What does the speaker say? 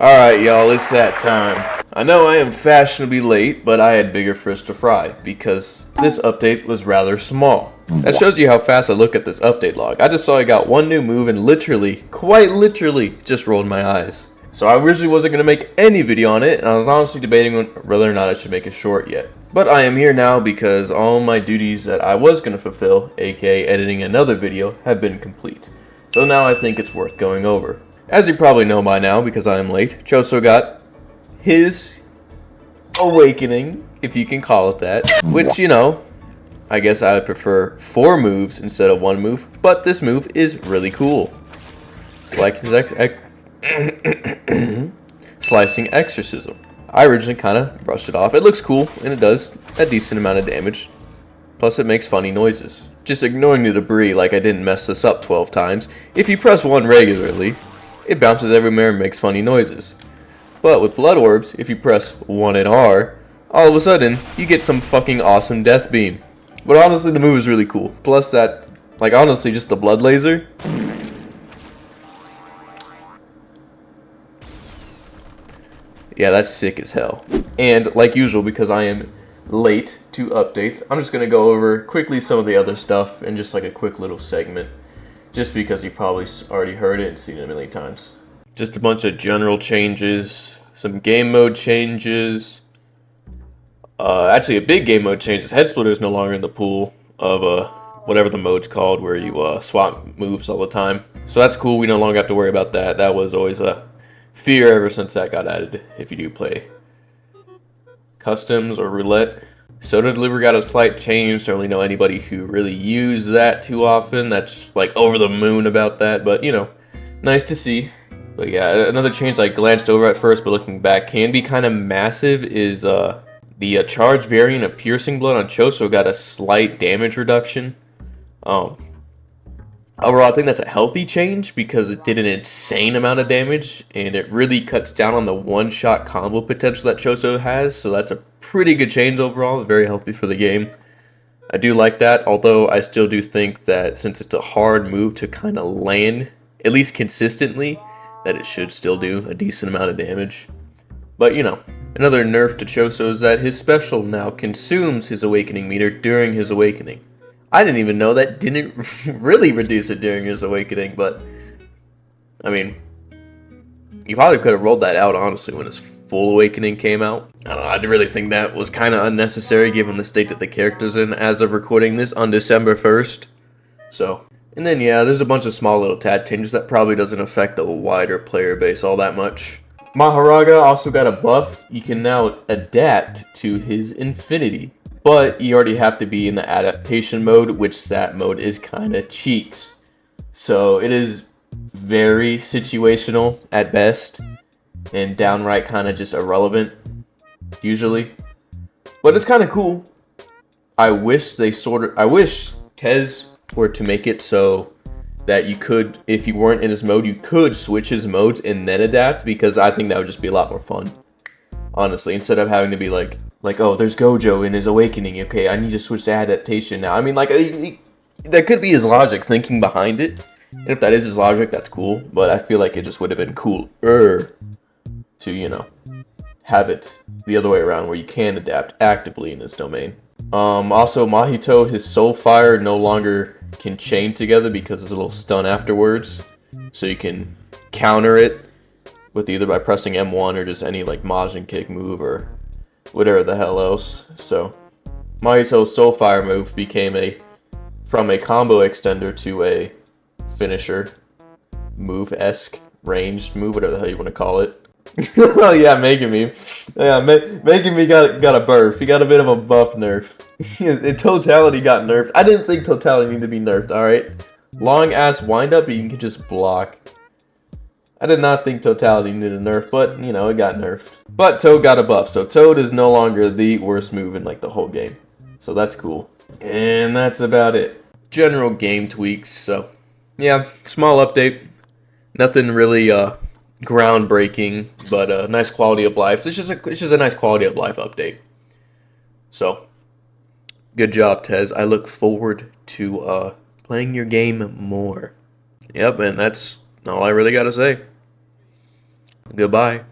Alright, y'all, it's that time. I know I am fashionably late, but I had bigger fish to fry, because this update was rather small. That shows you how fast I look at this update log. I just saw I got one new move and literally, quite literally, just rolled my eyes. So I originally wasn't going to make any video on it, and I was honestly debating whether or not I should make it short yet. But I am here now because all my duties that I was going to fulfill, aka editing another video, have been complete. So now I think it's worth going over. As you probably know by now, because I am late, Choso got his awakening, if you can call it that. Which, you know, I guess I would prefer 4 moves instead of 1 move, but this move is really cool. Slicing Exorcism. I originally kind of brushed it off. It looks cool, and it does a decent amount of damage. Plus it makes funny noises. Just ignoring the debris like I didn't mess this up 12 times. If you press 1 regularly, it bounces everywhere and makes funny noises. But with blood orbs, if you press 1 and R, all of a sudden, you get some fucking awesome death beam. But honestly, the move is really cool. Plus that, like honestly, just the blood laser. Yeah, that's sick as hell. And like usual, because I am late to updates, I'm just going to go over quickly some of the other stuff in just like a quick little segment. Just because you probably already heard it and seen it a million times. Just a bunch of general changes, some game mode changes. Actually, a big game mode change is Head Splitter is no longer in the pool of whatever the mode's called, where you swap moves all the time. So that's cool. We no longer have to worry about that. That was always a fear ever since that got added. If you do play customs or roulette. Soda delivery got a slight change. Don't really know anybody who really used that too often. That's like over the moon about that, but you know, nice to see. But yeah, another change I glanced over at first, but looking back can be kind of massive is the charge variant of Piercing Blood on Choso got a slight damage reduction. Overall, I think that's a healthy change because it did an insane amount of damage, and it really cuts down on the one-shot combo potential that Choso has, so that's a pretty good change overall, very healthy for the game. I do like that, although I still do think that since it's a hard move to kind of land, at least consistently, that it should still do a decent amount of damage. But, you know, another nerf to Choso is that his special now consumes his awakening meter during his awakening. I didn't even know that didn't really reduce it during his awakening, but I mean, you probably could have rolled that out, honestly, when his full awakening came out. I don't know, I really think that was kind of unnecessary given the state that the character's in as of recording this on December 1st. So, and then yeah, there's a bunch of small little tad changes that probably doesn't affect the wider player base all that much. Mahoraga also got a buff. You can now adapt to his infinity. But you already have to be in the adaptation mode, which that mode is kind of cheats. So it is very situational at best, and downright kind of just irrelevant, usually. But it's kind of cool. I wish Tez were to make it so that you could, if you weren't in his mode, you could switch his modes and then adapt, because I think that would just be a lot more fun. Honestly, instead of having to be like, oh, there's Gojo in his awakening. Okay, I need to switch to adaptation now. I mean, like, that could be his logic thinking behind it. And if that is his logic, that's cool. But I feel like it just would have been cooler to, you know, have it the other way around where you can adapt actively in his domain. Also, Mahito, his Soul Fire no longer can chain together because it's a little stun afterwards. So you can counter it with either by pressing M1 or just any, like, Majin Kick move or whatever the hell else. So Mahito's Soul Fire move became from a combo extender to a finisher move-esque ranged move, whatever the hell you want to call it. Oh yeah, Megumi. Yeah, Megumi got a burf. He got a bit of a buff nerf. Totality got nerfed. I didn't think Totality needed to be nerfed, alright? Long ass wind up, but you can just block. I did not think Totality needed a nerf, but, you know, it got nerfed. But Toad got a buff, so Toad is no longer the worst move in, like, the whole game. So that's cool. And that's about it. General game tweaks, so, yeah, small update. Nothing really, groundbreaking, but, nice quality of life. It's just a nice quality of life update. So, good job, Tez. I look forward to, playing your game more. Yep, and that's all I really gotta say. Goodbye.